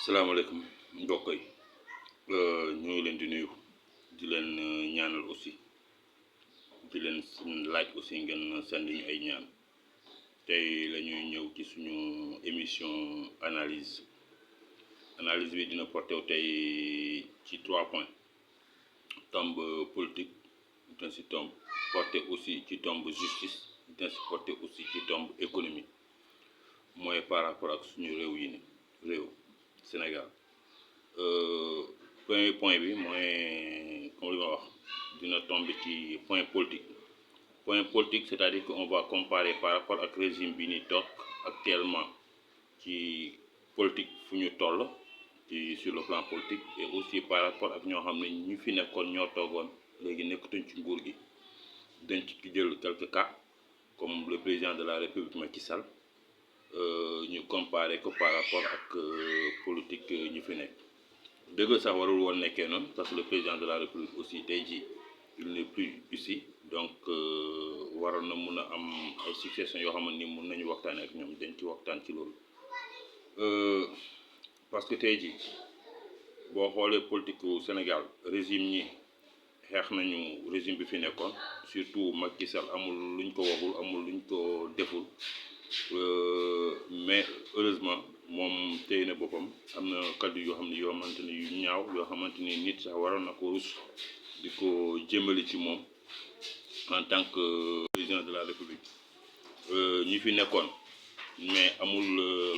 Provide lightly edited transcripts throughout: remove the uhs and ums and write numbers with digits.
salaamaaleykum mbokk yi ñu ngi leen di nuyu di leen ñaanal aussi di leen laaj aussi ngeen sandi ñu ay ñaan tey la ñuy ñëw ci suñu émission analyse bi dina porté wu tey ci 3 points tombe politique dina si tombe porté aussi ci tombe justice dina si porté aussi ci tombe économie mooy par rapport ak suñu réew yi ni réew Sénégal. Premier point bi mooy comme li ma wax dina tomber ci point politique c'est-à-dire qu'on va comparer par rapport ak régime bi ni toog actuellement ci politique fu ñu toll ci sur le plan politique et aussi par rapport ak ñoo xam ne ñu fi nekkoon ñoo toogoon léegi nekkatuñ ci nguur gi dañ ci jël quelques cas comme le président de la République Macky Sall ñu comparer ko par rapport ak politique ñu fi nekk dëgg sax warul woon nekkee noonu parce que le président de la République aussi tey jii il n'est plus ici donc waroon na mun a am ay succession yoo xamante ni mun nañu waxtaanee ak ñoom dañ ci waxtaan ci loolu parce que tey jii boo xoolee politique u Sénégal régime ñi xeex nañu régime bi fi nekkoon surtout Macky Sall amul luñ ko waxul amul luñ ko deful mais heureusement moom tey na boppam am na kaddu yoo xam ne yoo xamante ni yu ñaaw yoo xamante ni nit sax waroon na ko rus di ko jëmali ci moom en tant que président de la République ñi fi nekkoon mais amul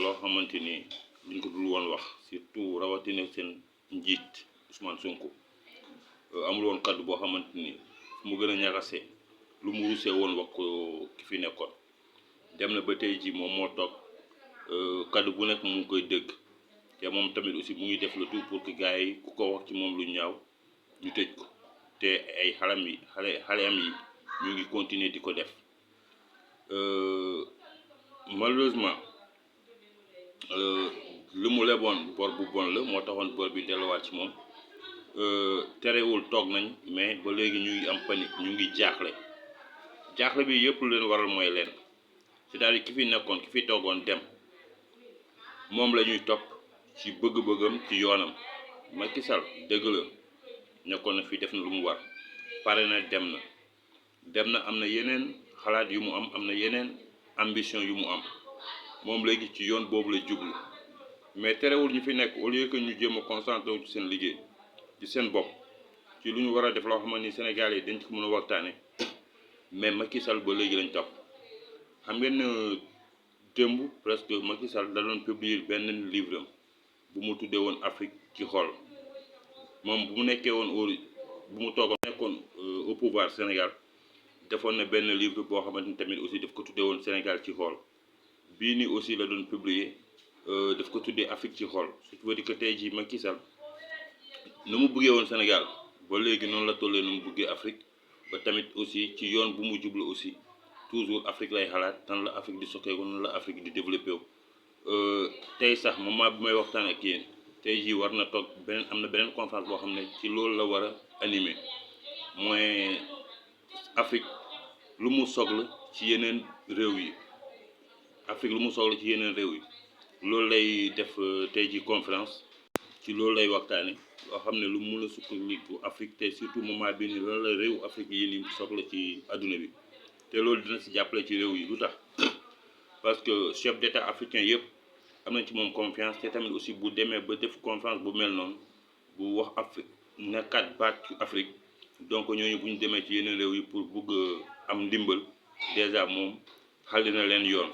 loo xamante ni duñ ko dul woon wax surtout rawatina seen njiit Ousmane Sonko amul woon kaddu boo xamante ni fu mu gën a ñagasee lu mu rusee woon wax ko ki fi nekkoon dem na ba tey ji moom moo toog kaddu bu nekk mu ngi koy dégg te moom tamit aussi mu ngi def le tout pour que gars yi ku ko wax ci moom lu ñaaw ñu tëj ko te ay xalam yi xaleam yi ñu ngi continuer di ko def malheureusement lu mu leboon bor bu bon la moo taxoon bor bi delluwaat ci moom terewul toog nañ mais ba léegi ñu ngi am panique ñu ngi jaaxle bi yëpp lu leen waral mooy leen c'est-à-dire ki fi nekkoon ki fi toogoon dem moom la ñuy topp ci bëgg-bëggam ci yoonam Macky Sall dëgg la nekkoon na fi def na lu mu war pare na dem na am na yeneen xalaat yu mu am na yeneen ambition yu mu am moom léegi ci yoon boobu la jublu mais terewul ñu fi nekk au lieu que ñu jéem a concentré wu ci seen liggéey ci seen bopp ci lu ñu war a def loo xamante ni Sénégal yi dañ ko mën a waxtaane mais Macky Sall ba léegi lañ topp xam ngeen ne démb presque Macky Sall da doon publier benn livre bu mu tuddee woon Afrique ci xool moom bu mu nekkee woon bu mu toogoon nekkoon au pouvoir Sénégal defoon na benn livre boo xamante ni tamit aussi daf ko tuddee woon Sénégal ci xool bii nii aussi la doon publier daf ko tuddee Afrique ci xool ce qui veut dire que tey jii Macky Sall nu mu bëggee woon Sénégal ba léegi noonu la tollee nu mu bëggee Afrique ba tamit aussi ci yoon bu mu jublu aussi toujours Afrique lay xalaat nan la Afrique di sokkeeku nan la Afrique di développé wu tey sax moment bi may waxtaan ak yéen tey jii war na toog am na beneen conférence boo xam ne ci loolu la war a animer mooy Afrique lu mu soxla ci yeneen réew yi loolu lay def tey jii conférence ci loolu lay waxtaane loo xam ne lu mun a sukkandiku Afrique te surtout moment bi ni lan la réew Afrique yi ni soxla ci adduna bi te loolu dina si jàppale ci réew yi lu tax parce que chef d'état africain yëpp am nañ ci moom confiance te tamit aussi bu demee ba def conférence bu mel noonu bu wax Afrique nekkaat baat ci Afrique donc ñooñu bu ñu demee ci yeneen réew yi pour bugg am ndimbal déjà moom xal na leen yoon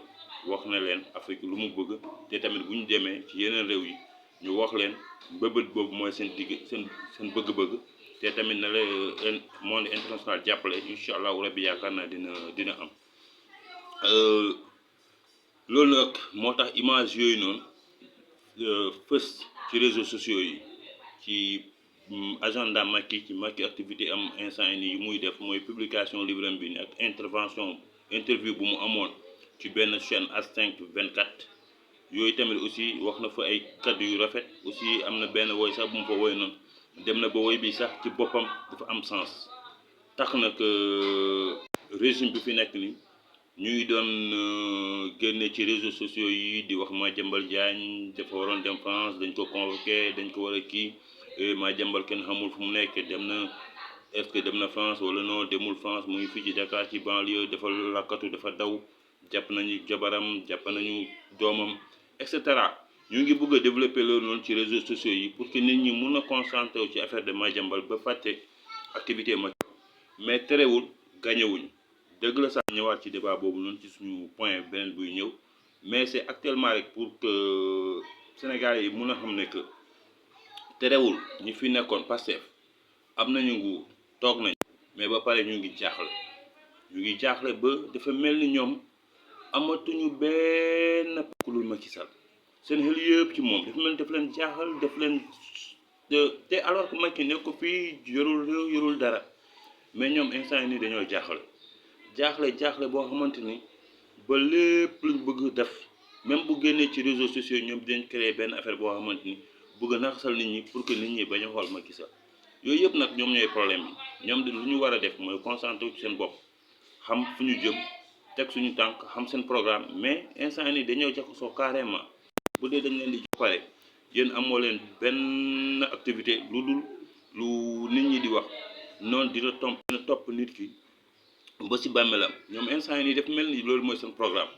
wax na leen Afrique lu mu bëgg te tamit bu ñu demee ci yeneen réew yi ñu wax leen bëbët boobu mooy seen bëgg-bëgg te tamit na la monde international jàppale incha allahu rabbi yaakaar naa dina am loolu nag moo tax image yooyu noonu fës ci réseaux sociaux yi ci agenda Macky ci Macky activité am instant yi yu muy def mooy publication livre bi ni ak interview bu mu amoon ci benn chaîne As5 24 yooyu tamit aussi wax na fa ay kaddu yu rafet aussi am na benn woy sax bu mu fa woy noonu dem na ba woy bi sax ci boppam dafa am sens tax na que régime bi fi nekk ni ñuy doon génne ci réseaux sociaux yi di wax Madiambal Diagne dafa waroon dem France dañ ko convoqué dañ ko war a kii Madiambal kenn xamul fu mu nekk dem na est-ce que dem na France wala non demul France mu ngi fii ci Dakar ci banlieue dafa lakkatu dafa daw jàpp nañu jabaram jàpp nañu doomam et cetera ñu ngi bëgg a développer loolu noonu ci réseaux sociaux yi pour que nit ñi mun a concentrer wu ci affaire de Madiambal ba fàtte activité Macky mais terewul gañewuñu dëgg la sax ñëwaat ci débat boobu noonu ci suñu point beneen buy ñëw mais c'est actuellement rek pour que Sénégalais yi mun a xam ne que terewul ñi fi nekkoon Pastef am nañu nguur toog nañ mais ba pare ñu ngi jaaxle ba dafa mel ni ñoom amatuñu benn kulul Macky Sall seen xel yëpp ci moom dafa mel ni daf leen jaaxal daf leen te alors que Macky nekk ko fii yorul réew yorul dara mais ñoom instant yi nii dañoo jaaxle boo xamante ni ba lépp luñ bëgg def même bu génnee ci réseaux sociaux ñoom dañ créer benn affaire boo xamante ni bëgg naxasal nit ñi pour que nit ñi bañ a xool Macky Sall yooyu yëpp nag ñoom ñooy problème bi ñoom de lu ñu war a def mooy concentrer ci seen bopp xam fu ñu jëm teg suñu tànk xam seen programme mais instant yi nii dañoo jaxasoo carrément bu dee dañ leen di pare yéen amoo leen benn activité lu dul lu nit ñi di wax noonu dina topp nit ki ba si bàmmeelam ñoom instant yi nii dafa mel ni loolu mooy seen programme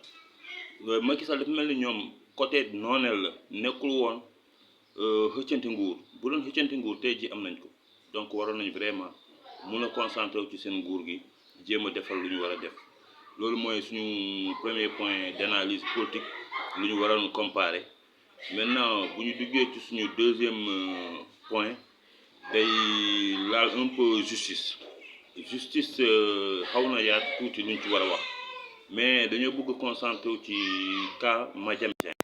Macky Sall dafa mel ni ñoom côté nooneel la nekkul woon xëccante nguur bu doon xëccante nguur tey ji am nañ ko donc waroon nañ vraiment mun a concentrer ci seen nguur gi jéem a defal lu ñu war a def loolu mooy suñu premier point d'analyse politique lu ñu waroon comparer maintenant bu ñu duggee ci suñu deuxième point day laal un peu justice xaw na yaat tuuti luñ ci war a wax mais dañoo bëgg concentrer ci cas Madiambal Diagne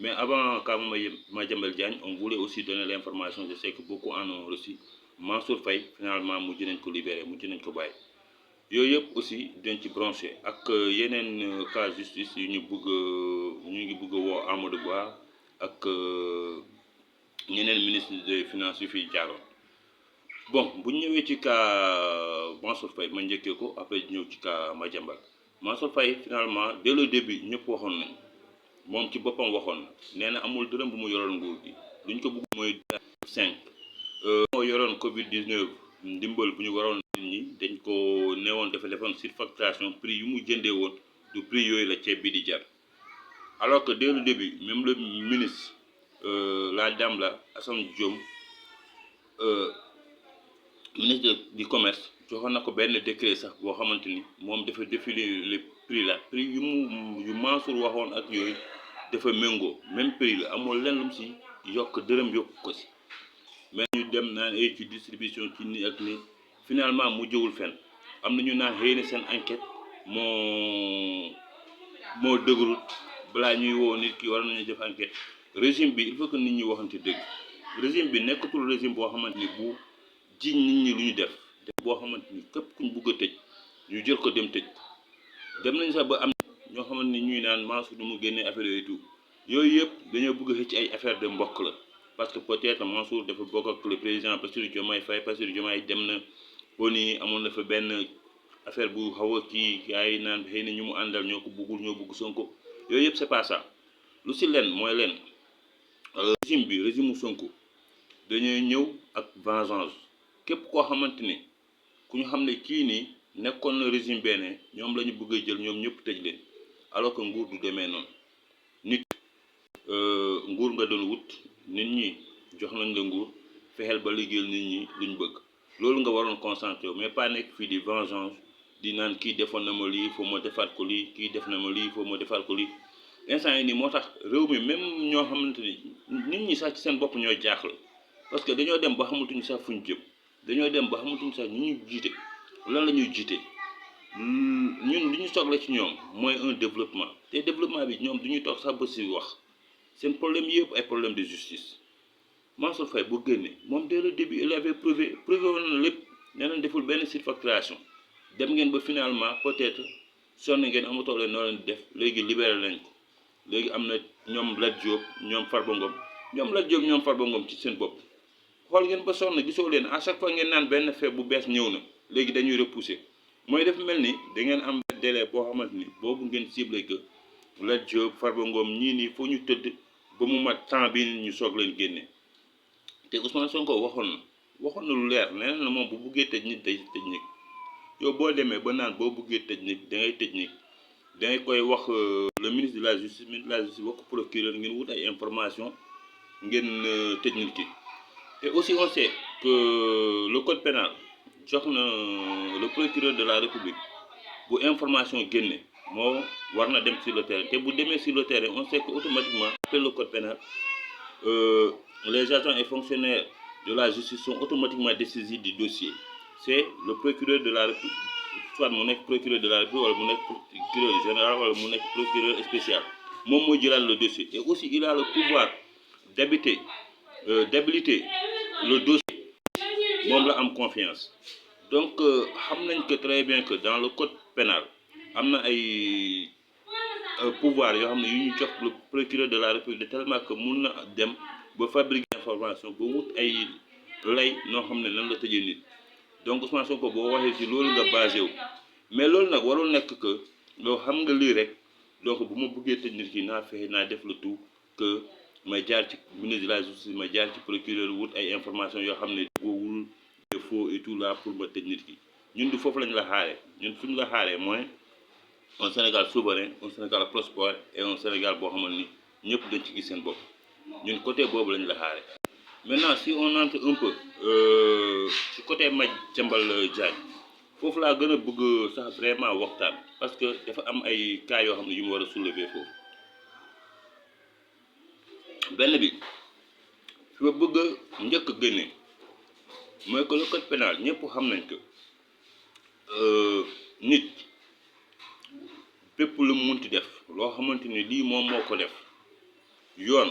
mais avant cas Madiambal Diagne on voulait aussi donner l'information, je sais que beaucoup en ont reçu. Mansour Faye finalement mujj nañ ko libéré mujj nañ ko bàyyi yooyu yëpp aussi dañ ci branché ak yeneen cas justice yu ñu ngi bëgg a woo Amadou Ba ak ñeneen ministre des finances yu fiy jaaroon. Bon bu ñu ñëwee ci cas Mansour Faye ma njëkkee ko après ñëw ci cas Madiambal Mansour Faye finalement dès le début ñëpp waxoon nañ moom ci boppam waxoon na nee na amul dërëm bu mu yoroon nguur gi luñ ko bëgg mooy 5 moo yoroon Covid-19 ndimbal bu ñu waroon nit ñi dañ ko neewoon dafa defoon surfacturation prix yu mu jëndee woon du prix yooyu la ceeb bi di jar alors que dès le début même le ministre la dame la Assome Diom ministre du commerce joxoon na ko benn décret sax boo xamante ni moom dafa définir les prix la prix yu Mansour waxoon ak yooyu dafa méngoo même prix la amul lenn lu mu si yokk dërëm yokk ko si mais ñu dem naan ay ci distribution ci ni ak ni finalement mu jëwul fenn am na ñu naan xëy na seen enquête moo dëgërul balaa ñuy woo nit ki war nañu def enquête régime bi il faut que nit ñi waxante dëgg régime bi nekkatul régime boo xamante ni bu jiñ nit ñi lu ñu def boo xamante ni képp kuñ bugg a tëj ñu jël ko dem tëj dem nañ sax ba am ñoo xamante ni ñuy naan Mansour nu mu génnee affaire yooyu tout yooyu yëpp dañoo bëgg a xëcc ay affaire de mbokk la parce que peut-être Mansour dafa bokk ak le président Bassirou Diomaye Faye Bassirou Diomaye dem na ONU amoon na fa benn affaire bu xaw a kii gars yi naan xëy na ñu mu àndal ñoo ko buggul ñoo bugg Sonko yooyu yëpp c'est pas ça lu si leen mooy leen régime bi régime Sonko dañuy ñëw ak vengeance képp koo xamante ni ku ñu xam ne kii nii nekkoon na régime benn ñoom la ñu bëgg a jël ñoom ñëpp tëj leen alors que nguur du demee noonu nit nguur nga doon wut nit ñi jox nañ la nguur fexeel ba liggéeyal nit ñi luñ bëgg loolu nga waroon concentré mais pas nekk fii di vengeance di naan kii defoon na ma lii foo ma defaat ko lii kii def na ma lii foo ma defaat ko lii instant yi nii moo tax réew mi même ñoo xamante ni nit ñi sax ci seen bopp ñoo jaaxle parce que dañoo dem ba xamatuñu sax fuñ jëm dañoo dem ba xamatuñu sax ñu ñu jiite lan la ñuy jiite ñun li ñu soxla ci ñoom mooy un développement te développement bi ñoom du ñuy toog sax ba si wax seen problème yëpp ay problème de justice Mansour Faye bu génne moom dès le début il avait prouvé woon na lépp nee nañ deful benn surfacturation dem ngeen ba finalement peut-être sonn ngeen amatoo leen noo leen def léegi libéré nañ ko léegi am na ñoom Lat Diop ñoom Farba Ngom ci seen bopp xool ngeen ba sonn gisoo leen à chaque fois ngeen naan benn fait bu bees ñëw na léegi dañuy repousser mooy def mel ni da ngeen am délai boo xamante ni boobu ngeen ciblé que Lat Diop Farba Ngom ñii nii foo ñu tëdd ba mu mat temps bi ñu soog leen génne te Ousmane Sonko waxoon na lu leer nee na moom bu buggee tëj nit day tëj nit yow boo demee ba naan boo buggee tëj nit da ngay tëj nit da ngay koy wax le ministre de la justice wax ko procureur ngeen wut ay information ngeen tëj nit ki et aussi on sait que le code pénal jox na le procureur de la république bu information génne moo war na dem sur le terrain te bu demee sur le terrain on sait que automatiquement après le code pénal les agents et fonctionnaires de la justice sont automatiquement dessaisis du dossier. C'est le procureur de la République, soit mu nekk procureur de la République wala mu nekk procureur général wala mu nekk procureur spécial moom mooy jëlaat le dossier et aussi il a le pouvoir d'habiliter le dossier moom la am confiance donc xam nañ que très bien que dans le code pénal am na ay pouvoir yoo xam ne yu ñu jox le procureur de la République de tellement que mun na dem ba fabriquer information ba wut ay lay noo xam ne nan la tëjee nit donc Ousmane Sonko boo waxee ci loolu nga basé wu mais loolu nag warul nekk que loo xam nga lii rek donc bu ma bëggee tëj nit ki naa fexe naa def le tout que ma jaar ci ministre de la justice ma jaar ci procureur wut ay information yoo xam ne woowul des faux et tout là pour ma tëj nit ki ñun du foofu lañ la xaaree ñun fi ñu la xaaree mooy un Sénégal souverain un Sénégal prospère et un Sénégal boo xamante ni ñëpp dañ ci gis seen bopp ñun côté boobu lañ la xaare maintenant si on entre un peu ci côté Madiambal Diagne foofu laa gën a bëgg sax vraiment waxtaan parce que dafa am ay cas yoo xam ne yu mu war a soulever foofu benn bi fi ma bëgg a njëkk a génne mooy que le code pénal ñëpp xam nañ que nit bépp lu mu munti def loo xamante ni lii moom moo ko def yoon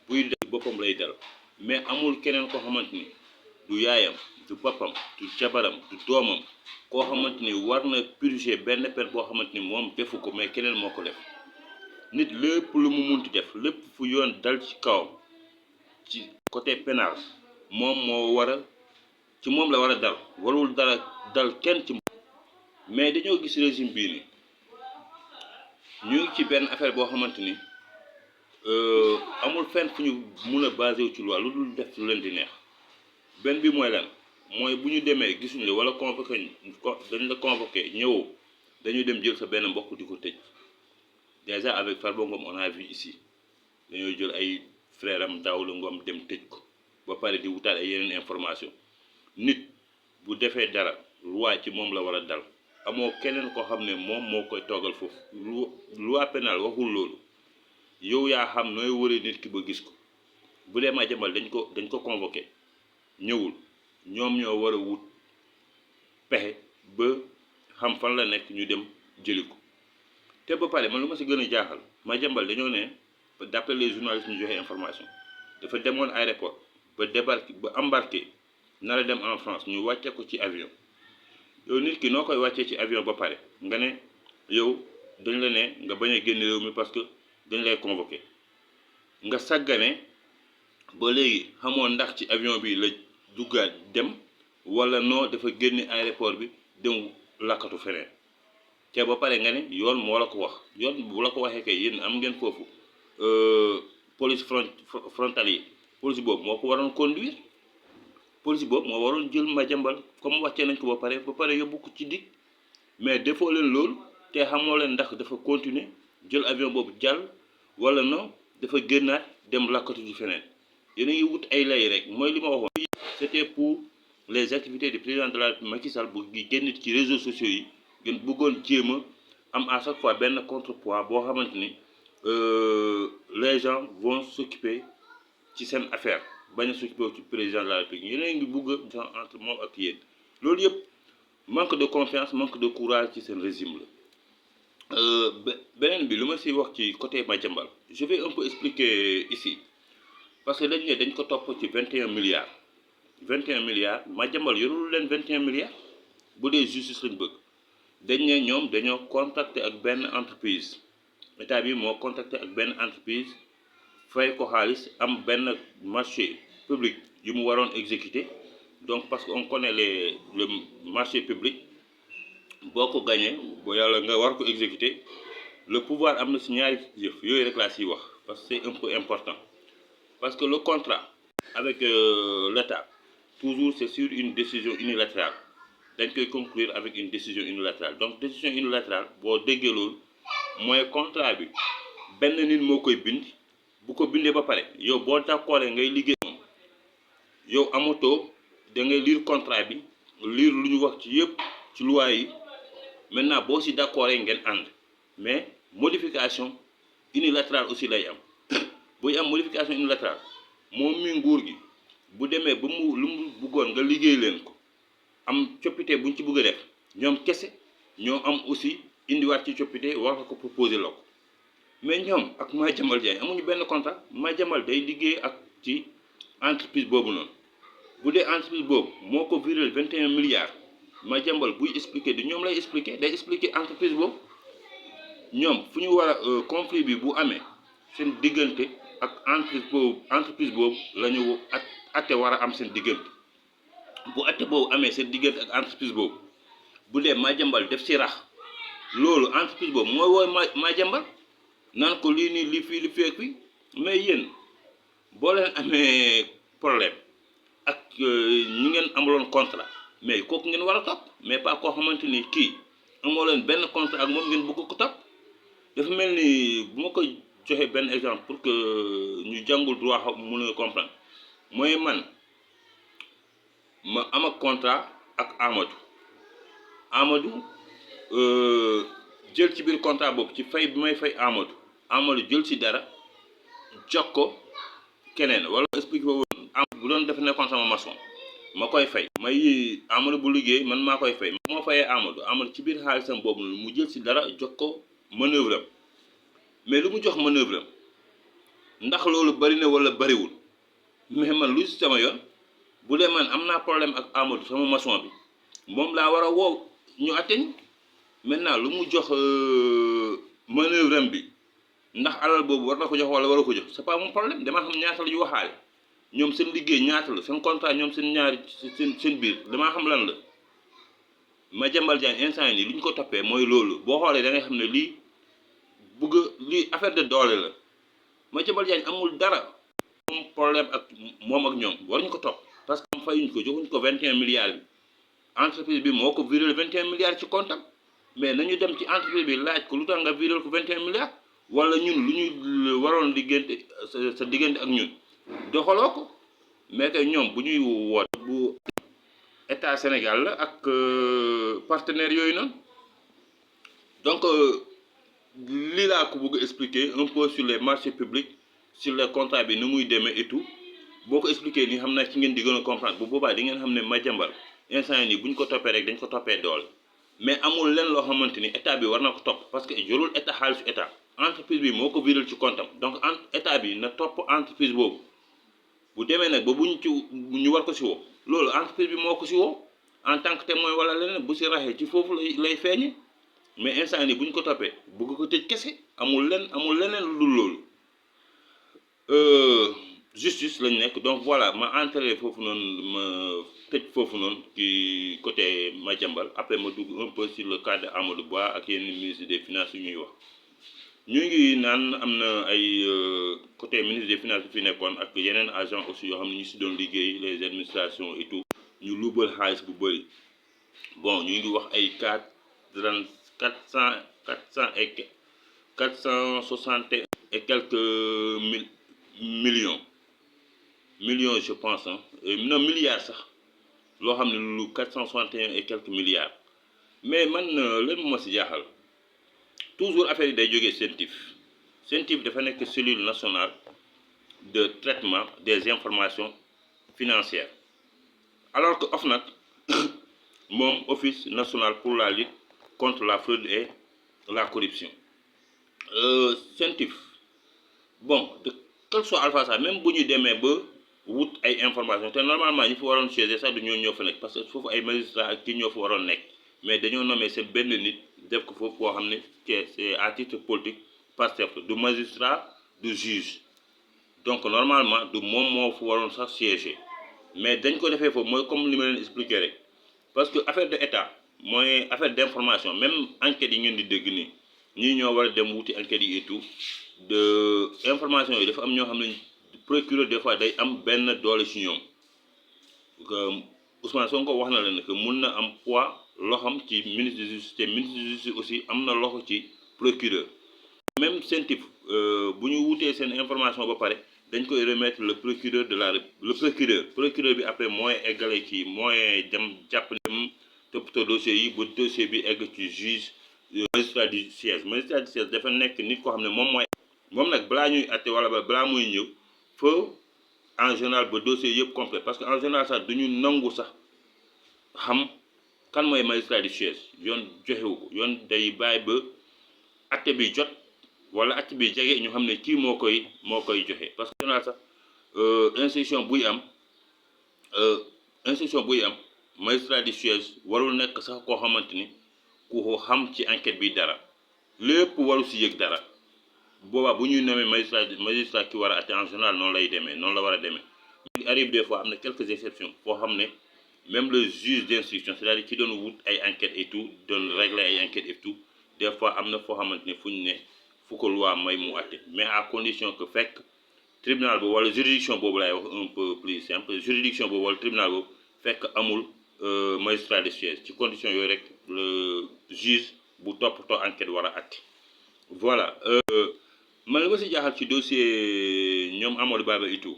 buy def boppam lay dal mais amul keneen koo xamante ni du yaayam du papam du jabaram du doomam koo xamante ni war na purger benn peine boo xamante ni moom defu ko mais keneen moo ko def nit lépp lu mu munti def lépp fu yoon dal ci kawam ci côté pénal moom moo war a ci moom la war a dal warul dal kenn ci mais dañoo gis régime bii ni ñu ngi ci benn affaire boo xamante ni amul fenn fu ñu mun a basé wu ci loi lu dul def lu leen di neex benn bi mooy lan mooy bu ñu demee gisuñu la wala convoqué dañ la convoqué ñëwoo dañuy dem jël sa benn mbokk di ko tëj déjà avec Farba Ngom on a vu ici dañoo jël ay frère am Daouda Ngom dem tëj ko ba pare di wutaat ay yeneen information nit bu defee dara loi ci moom la war a dal amoo keneen koo xam ne moom moo koy toogal foofu loi pénale waxul loolu yow yaa xam nooy wëree nit ki ba gis ko bu dee Madiambal dañ ko convoqué ñëwul ñoom ñoo war a wut pexe ba xam fan la nekk ñu dem jëli ko te ba pare man lu ma si gën a jaaxal Madiambal dañoo ne d'après les journalistes ñu joxe information dafa demoon aéroport ba embarqué nar a dem en France ñu wàcce ko ci avion yow nit ki noo koy wàccee ci avion ba pare nga ne yow dañ la ne nga bañ a génn réew mi parce que dañ lay convoqué nga sàggane ba léegi xamoo ndax ci avion bi la duggaat dem wala non dafa génne aéroport bi dem lakkatu feneen te ba pare nga ne yoon moo la ko wax yoon bu la ko waxee kay yéen am ngeen foofu police frontalier police boobu moo ko waroon conduire police boobu moo waroon jël Madiambal comme wàccee nañ ko ba pare yóbbu ko ci dig mais defoo leen loolu te xamoo leen ndax dafa continuer jël avion boobu jàll wala non dafa génnaat dem lakkatu ji feneen yéen a ngi wut ay lay rek mooy li ma waxoon. C'était pour les activités du président de la République Macky Sall bu génn ci réseaux sociaux yi ngeen bëggoon jéem a am à chaque fois benn contrepoids boo xamante ni les gens vont s'occuper ci seen affaire bañ a s'occuper ci président de la République yéen a ngi bëgg a entre moom ak yéen loolu yëpp manque de confiance manque de courage ci seen régime la. beneen bi lu ma si wax ci côté Madiambal je vais un peu expliquer ici parce que dañ ne dañ ko topp ci 21 milliards Madiambal yorul leen 21 milliards bu dee justice lañ bëgg dañ ne ñoom dañoo contacter ak benn entreprise état bi moo contacter ak benn entreprise fay ko xaalis am benn marché public yu mu waroon exécuter donc parce que on connaît le marché public boo ko gagné boo yàlla nga war ko exécuter le pouvoir am na si ñaari yëf yooyu rek laa siy wax parce que c'est un peu important parce que le contrat avec l'État toujours c'est sur une décision unilatérale dañ koy conclure avec une décision unilatérale donc décision unilatérale boo déggee loolu mooy contrat bi benn nit moo koy bind bu ko bindee ba pare yow boo d'accord ngay liggéey moom yow amatoo da ngay lire contrat bi lire lu ñu wax ci yëpp ci loi yi maintenant boo si d'accord ngeen ànd mais modification unilatérale aussi lay am buy am modification unilatérale moom mi nguur gi bu demee ba mu lu mu bëggoon nga liggéey leen ko am coppite buñ ci bëgg a def ñoom kese ñoo am aussi indiwaat ci coppite war ko proposer la ko mais ñoom ak Madiambal Diagne amuñu benn contrat Madiambal day liggéey ak ci entreprise boobu noonu bu dee entreprise boobu moo ko viréel 21 milliards Madiambal buy expliquer du ñoom lay expliquer day expliquer entreprise boobu ñoom fu ñu war a conflit bi bu amee seen diggante ak entreprise boobu la ñu atte war a am seen diggante bu atte boobu amee seen diggante ak entreprise boobu bu dee Madiambal def ci rax loolu entreprise boobu mooy woo Madiambal naan ko lii nii li fii ak fii mais yéen boo leen amee problème ak ñi ngeen amaloon contrat mais kooku ngeen war a topp mais pas koo xamante ni kii amoo leen benn contrat ak moom ngeen bëgg ko topp dafa mel ni bu ma ko joxee benn exemple pour que ñu jàngul droit mën a comprendre mooy man ma am ak contrat ak Amadou jël ci biir contrat boobu ci fay bi may fay Amadou jël ci dara jox ko keneen wala expliqué boobu Amadou bu doon dafa nekkoon sama maçon ma koy fay may Amadou bu liggéey man maa koy fay moo fayee Amadou ci biir xaalisam boobu mu jël ci dara jox ko manœuvre am mais lu mu jox manœuvre am ndax loolu bari na wala bariwul mais man lu ci sama yoon bu dee man am naa problème ak Amadou sama maçon bi moom laa war a woow ñu atteñ maintenant lu mu jox manœuvre am bi ndax alal boobu war na ko jox wala war a ko jox c'est pas mon problème dama xam ñaata la ñu waxaale ñoom seen liggéey ñaata la seen contrat ñoom seen ñaari seen biir damaa xam lan la Madiambal Diagne instant yi nii li ñu ko toppee mooy loolu boo xoolee da ngay xam ne lii lii affaire de doole la Madiambal Diagne amul dara moom problème ak moom ak ñoom waruñu ko topp parce que am fayuñ ko joxuñ ko 21 milliards bi entreprise bi moo ko viréel 21 milliards ci compte am mais nañu dem ci entreprise bi laaj ko lu tax nga viréel ko 21 milliards wala ñun lu ñu waroon diggante sa diggante ak ñun doxaloo ko mais que ñoom bu ñuy woote bu état Sénégal la ak partenaires yooyu noonu donc lii laa ko bëgg expliquer un peu sur les marchés publics sur les contrats bi ni muy demee et tout boo ko expliquer nii xam naa ci ngeen di gën a comprendre bu boobaa di ngeen xam ne Madiambal instant yi nii bu ñu ko toppee rek dañ ko toppee doole mais amul leen loo xamante ni état bi war na ko topp parce que jorul état xaalisu état entreprise bi moo ko viréel ci compte am donc état bi na topp entreprise boobu bu demee nag ba ñu war ko si woo loolu entreprise bi moo ko si woo en tant que témoin wala leneen bu si raxee ci foofu lay feeñe mais instant ni bu ñu ko toppee bëgg ko tëj kese amul leneen lu dul loolu justice lañ nekk donc voilà ma entré foofu noonu ma tëj foofu noonu ci côté Madiambal après ma dugg un peu sur le cas de Amadou Ba ak yenn ministre des finances yu ñuy wax ñu ngi naan am na ay côté ministre des finances fi nekkoon ak yeneen agent aussi yoo xam ne ñu si doon liggéey les administrations et tout ñu luubal xaalis bu bëri bon ñu ngi wax ay 460 et quelques millions je pense non milliards sax loo xam ne lu 461 et quelques milliards mais man leen moo si jaaxal toujours affaire yi day jógee CENTIF dafa nekk cellule nationale de traitement des informations financières alors que OFNAC moom office national pour la lutte contre la fraude et la corruption CENTIF bon de quel soit alpha ça même bu ñu demee ba wut ay informations te normalement ñi fa waroon siéger sax du ñoo fa nekk parce que foofu ay magistrats ak kii ñoo fa waroon nekk mais dañoo nommé seen benn nit def ko foofu koo xam ne c'est à titre politique Pastef du magistrat du juge donc normalement du moom moo fa waroon sax siéger mais dañ ko defee foofu mooy comme li ma leen expliqué rek parce que affaire de état mooy affaire d'information même enquête yi ngeen di dégg nii ñii ñoo war a dem wuti enquête yi et tout de information yi dafa am ñoo xam ne procureur des fois day am benn doole ci ñoom que Ousmane Sonko wax na la ne que mun na am poids loxam ci ministre de justice te ministre de justice aussi am na loxo ci procureur même seen type bu ñu wutee seen information ba pare dañ koy remettre le procureur de le procureur bi après mooy eggale ci mooy dem jàpp dem toppatoo dossier yi ba dossier bi egg ci juge magistrat du siège dafa nekk nit koo xam ne moom nag balaa ñuy atte wala balaa muy ñëw faut en général ba dossier yëpp complet parce que en général sax duñu nangu sax xam kan mooy magistrat du siège yoon joxewu ko yoon day bàyyi ba atte bi jot wala atte bi jege ñu xam ne kii moo koy joxe parce que en général sax institution buy am magistrat du siège warul nekk sax koo xamante ni ku ko xam ci enquête bi dara lépp waru si yëg dara boobaa bu ñuy nommé magistrat ki war a atte en général noonu lay demee noonu la war a demee. Il arrive des fois am na quelques exceptions foo xam ne même le juge d'instruction c'est-à-dire ki doon wut ay enquêtes et tout doon régler ay enquêtes et tout des fois am na foo xamante ne fu ñu ne fu ko loi may mu atte mais à condition que fekk tribunal boobu wala juridiction boobu laay wax un peu plus simple juridiction boobu wala tribunal boobu fekk amul magistrat de siège ci condition yooyu rek le juge bu toppatoo enquête war a atte voilà. man la ma si jaaxal ci dossier ñoom Amadou Baba et tout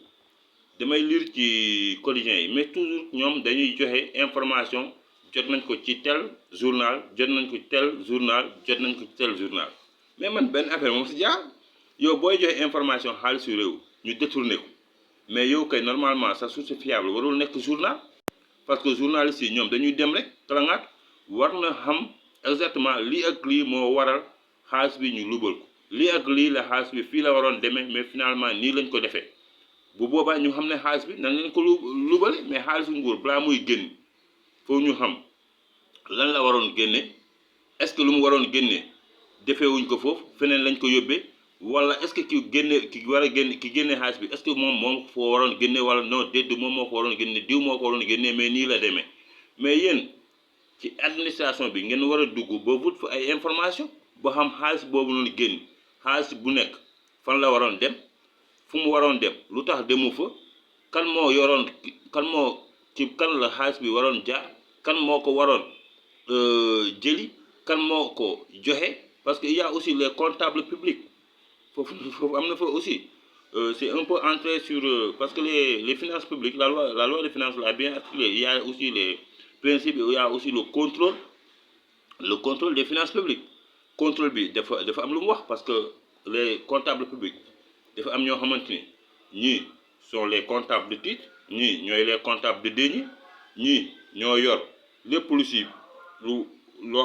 damay lire ci quotidien yi mais toujours ñoom dañuy joxe information jot nañ ko ci tel journal jot nañ ko ci tel journal jot nañ ko ci tel journal mais man benn affaire moom si jaaxal yow booy joxe information xaalisu réew ñu détourné ko mais yow kay normalement sa source fiable warul nekk journal parce que journaliste yi ñoom dañuy dem rek talangaat war na xam exactement lii ak lii moo waral xaalis bi ñu lubal ko lii ak lii la xaalis bi fii la waroon demee mais finalement nii lañ ko defee bu boobaa ñu xam ne xaalis bi nan lañ ko lubale mais xaalisu nguur balaa muy génn foofu ñu xam lan la waroon génne est-ce que lu mu waroon génne defeewuñ ko foofu feneen lañ ko yóbbee wala est-ce que ki génne xaalis bi est-ce que moom foo waroon génne wala non déedéet moom moo ko waroon génne diw moo ko waroon génne mais nii la demee mais yéen ci administration bi ngeen war a dugg ba wut fa ay information ba xam xaalis boobu noonu génn xaalis bu nekk fan la waroon dem fu mu waroon dem lu tax demu fa kan la xaalis bi waroon jaar kan moo ko waroon jëli kan moo ko joxe parce que il y a aussi les comptables publics foofu am na fa aussi c'est un peu entré sur parce que les finances publiques la loi des finances l'a bien articulé il y a aussi les principes il y a aussi le contrôle des finances publiques contrôle bi dafa am lu mu wax parce que les comptables publics dafa am ñoo xamante ni ñii sont les comptables de titre ñii ñooy les comptables de deniers ñii ñoo yor lépp lu si loo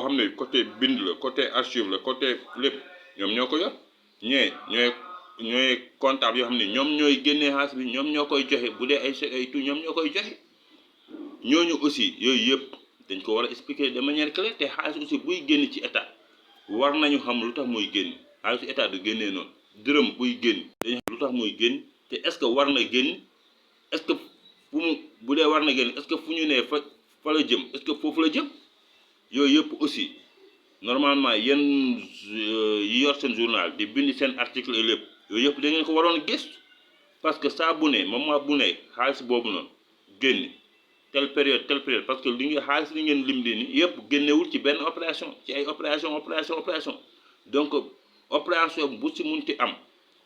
xam ne côté bind la côté archive la côté lépp ñoom ñoo ko yor ñooy comptable yoo xam ne ñoom ñooy génnee xaalis bi ñoom ñoo koy joxe bu dee ay chèques ay tout ñoom ñoo koy joxe ñooñu aussi yooyu yëpp dañ ko war a expliquer de manière claire te xaalis aussi buy génn ci état war nañu xam lu tax muy génn xaalisu état du génnee noonu dërëm buy génn dañu xam lu tax muy génn te est-ce que war na génn est-ce que bu dee war na génn est-ce que fu ñu nee fa la jëm est-ce que foofu la jëm yooyu yëpp aussi normalement yéen yi yor seen journal di bind seen article et lépp yooyu yëpp da ngeen ko waroon gëstu parce que saa bu ne moment bu ne xaalis boobu noonu génn telle période parce que xaalis li ngeen lim di ni yëpp génnewul ci benn opération ci ay opération donc opération bu ci munti am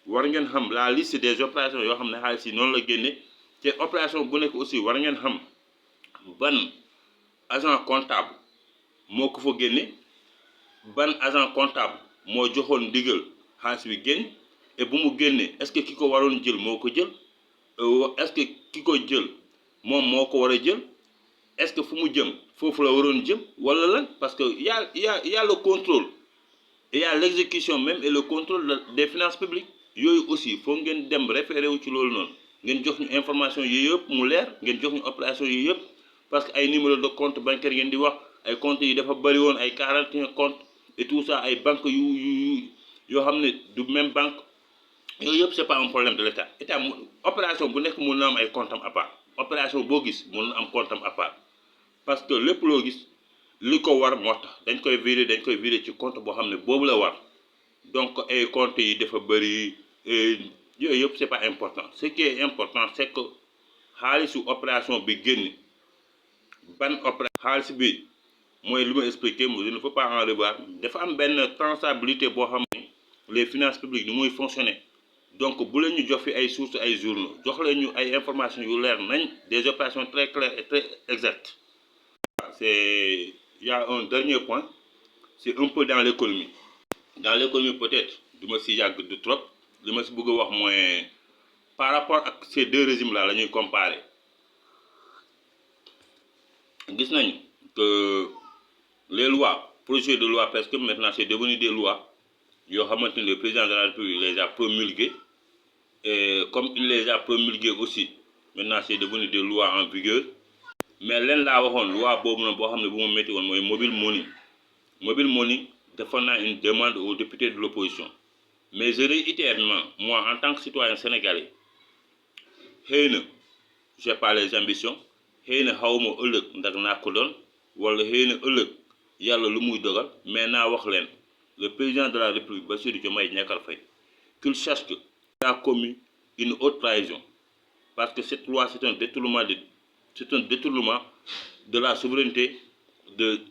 war ngeen xam la liste des opérations yoo xam ne xaalis yi noonu la génne te opération bu nekk aussi war ngeen xam ban agent comptable moo ko fa génne ban agent comptable moo joxoon ndigal xaalis bi génn et bu mu génnee est-ce que ki ko waroon jël moo ko jël est-ce que ki ko jël moom moo ko war a jël est-ce que fu mu jëm foofu la waroon jëm wala lan parce que y a le contrôle et y a l'exécution même et le contrôle des finances publiques yooyu aussi foog ngeen dem référé wu ci loolu noonu ngeen jox ñu information yi yëpp mu leer ngeen jox ñu opération yi yëpp parce que ay numéro de compte bancaire ngeen di wax ay comptes yi dafa bëri woon ay 41 comptes et tout ça ay banques yoo xam ne du même banque yooyu yëpp c'est pas un problème de l'état opération bu nekk mun na am ay comptes am à part opération boo gis mun na am compte am à part parce que lépp loo gis li ko war moo tax dañ koy virer ci compte boo xam ne boobu la war donc ay compte yi dafa bëri yooyu yëpp c'est pas important ce qui est important c'est que xaalisu opération bi génn ban opération xaalis bi mooy li ma expliqué je ne peux pas en revoir dafa am benn traçabilité boo xam ne les finances publiques ni muy fonctionner donc bu leen ñu jox fi ay sources ay journaux jox leen ñu ay informations yu leer nañ des opérations très claires et très exactes. C'est il y a un dernier point c'est un peu dans l'économie peut-être du ma si yàgg de trop li ma si bëgg a wax mooy par rapport ak ces deux régimes là la ñuy comparer gis nañu que les lois projets de loi presque maintenant c'est devenu des lois yoo xamante ni le président de la République les a promulgués et comme il les a promulgués aussi maintenant c'est devenu des lois en vigueur mais leen laa waxoon loi boobu noonu boo xam ne bu ma métti woon mooy mobile money defoon naa une demande aux députés de l'opposition mais je réitère moi en tant que citoyen sénégalais xëy na j'ai pas les ambitions xëy na xawma ëllëg ndax naa ko doon wala xëy na ëllëg yàlla lu muy dogal mais naa wax leen le président de la République Bassirou Diomaye Diakhar Faye qu'il sache que il a commis une haute trahison parce que cette loi c'est un détournement de la souveraineté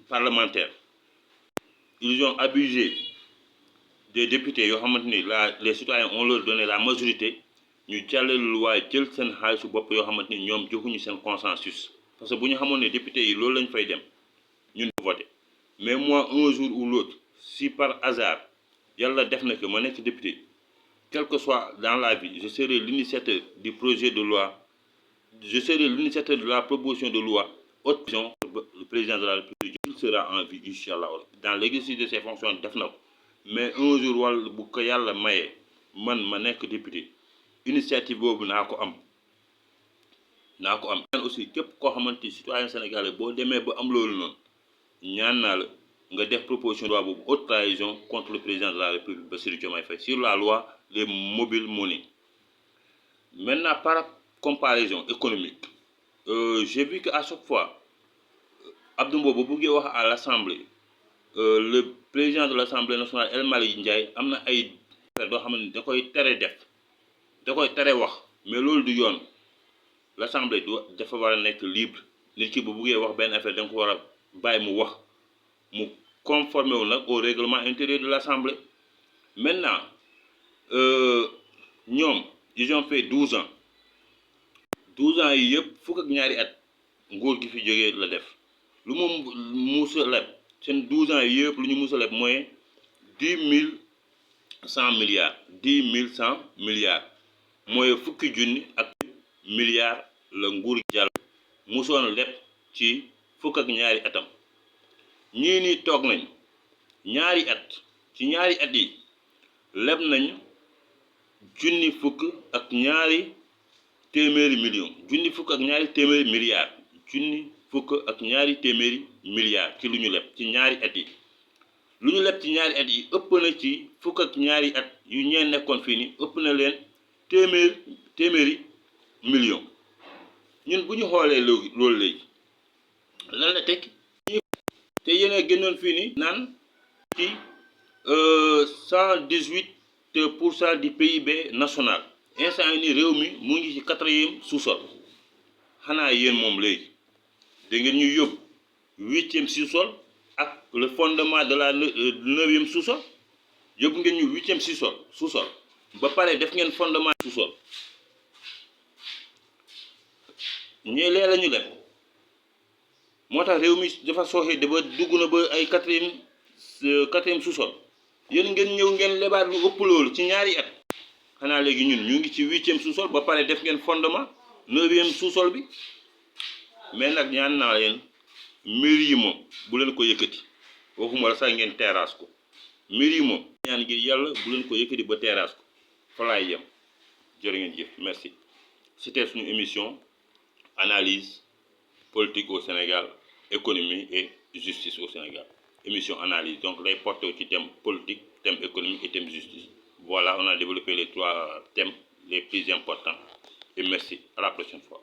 parlementaire. Ils ont abusé des députés yoo xamante ni les citoyens ont leur donné la majorité ñu jàllale loi jël seen xaalisu bopp yoo xamante ni ñoom joxuñu seen consensus parce que bu ñu xamoon ne député yi loolu lañ fay dem ñun voté mais moi un jour ou l'autre si par hasard yàlla def na que ma nekk député quel que soit dans la vie je serai l'initiateur du projet de loi je serai l'initiateur de la proposition de loi haute le président de la République il sera en vie inchallah dans l'exercice de ses fonctions def na ko mais un jour wala bu ko yàlla mayee man ma nekk député initiative boobu naa ko am aussi képp koo xamante citoyen sénégalais boo demee ba am loolu noonu ñaan naa la nga def proposition de loi boobu haute trahison contre le président de la République Bassirou Diomaye Faye sur la loi des mobile money. Maintenant par comparaison économique j'ai vu que à chaque fois Abdou Mbow bu buggee wax à l'Assemblée le président de l'Assemblée nationale El Malick Ndiaye am na ay doo xam ne da koy tere def da koy tere wax mais loolu du yoon l'Assemblée dafa war a nekk libre nit ki bu buggee wax benn affaire da nga ko war a bàyyi mu wax mu conformé wu nag au règlement intérieur de l'Assemblée. Maintenant ñoom ils ont fait 12 ans yi yëpp fukk ak ñaari at nguur gi fi jógee la def lu mu musa leb seen 12 ans yi yëpp lu ñu musa leb mooy 10 100 milliards mooy fukki junni ak milliards la nguur gi jàll musoon leb ci fukk ak ñaari atam ñii nii toog nañ ñaari at ci ñaari at yi leb nañ junni fukk ak ñaari téeméeri millions junni fukk ak ñaari téeméeri milliards junni fukk ak ñaari téeméeri milliards ci lu ñu leb ci ñaari at yi lu ñu leb ci ñaari at yi ëpp na ci fukk ak ñaari at yu ñeen nekkoon fii ni ëpp na leen téeméeri millions ñun bu ñu xoolee loolu léegi lan la tekki te yéen a génnoon fii ni naan ci 118% du PIB national instant yi ni réew mi mu ngi ci 4e sous-sol xanaa yéen moom léegi da ngeen ñuy yóbbu 8e sous-sol ak le fondement de la 9e sous-sol yóbbu ngeen ñu 8e sous-sol ba pare def ngeen fondement sous-sol ñee lee la ñu def moo tax réew mi dafa sooxee ba dugg na ba ay 4e sous-sol yéen ngeen ñëw ngeen lebaat lu ëpp loolu ci ñaari at xanaa léegi ñun ñu ngi ci 8e sous-sol ba pare def ngeen fondement 9e sous-sol bi mais nag ñaan naa leen mbir yi moom bu leen ko yëkkati waxuma la sax ngeen terrasse ko mbir yi moom ñaan ngir yàlla bu leen ko yëkkati ba terrasse ko fa laay yem jërë ngeen jëf merci. C'était suñu émission analyse politique au Sénégal économie et justice au Sénégal émission analyse donc lay porté ci thème politique thème économique et thème justice. Voilà, on a développé les 3 thèmes les plus importants et merci, à la prochaine fois.